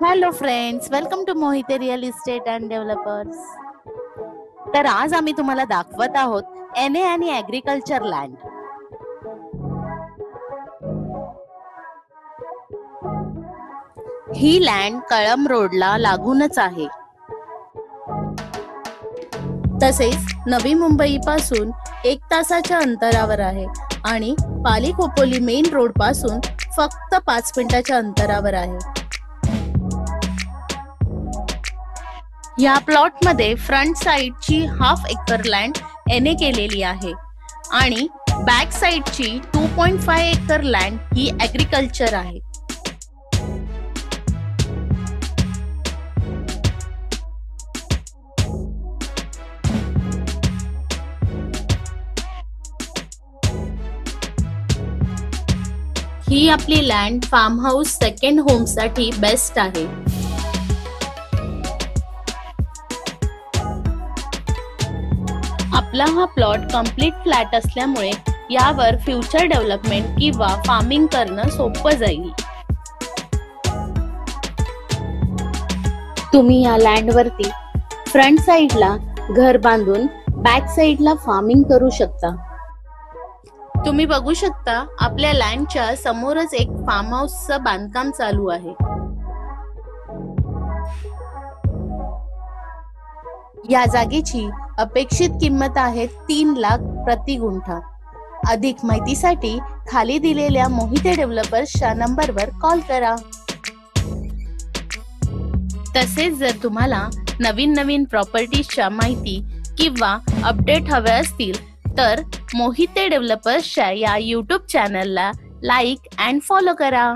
Hello friends, welcome to Mohite real estate and developers. तर आज आम्ही तुम्हाला दाखवत आहोत एनए आणि ॲग्रिकल्चर लँड. ही लँड कळंब रोडला लागूनच आहे. तसेच नवी मुंबई पासून 1 तासाच्या अंतरावर आहे आणि पाली खोपोली मेन रोड पासून फक्त 5 मिनिटाच्या अंतरावर आहे. या प्लॉट मध्ये फ्रंट साइडची 1/2 एकर लँड एनए केलेली आहे आणि बॅक साइडची 2.5 एकर लँड ही ॲग्रिकल्चर आहे. ही आपली land farm house second home साठी बेस्ट आहे. आपला हा प्लॉट कंप्लीट फ्लॅट असल्यामुळे यावर फ्युचर डेव्हलपमेंट किंवा फार्मिंग करणं सोपं जाईल. तुम्ही या लँड वरती फ्रंट साइडला घर बांधून बॅक साइडला फार्मिंग करू शकता. तुम्ही बघू शकता आपल्या लँडच्या समोरच एक फार्म हाऊसचं बांधकाम चालू आहे. या जागेची अपेक्षित किंमत आहे 3 लाख प्रति गुंठा. अधिक माहितीसाठी खाली दिलेल्या मोहिते डेव्हलपर्सच्या नंबरवर कॉल करा. तसेच जर तुम्हाला नवीन प्रॉपर्टीजच्या माहिती किंवा अपडेट हव्या असतील तर मोहिते डेव्हलपर्सच्या या YouTube चॅनलला लाईक अँड फॉलो करा.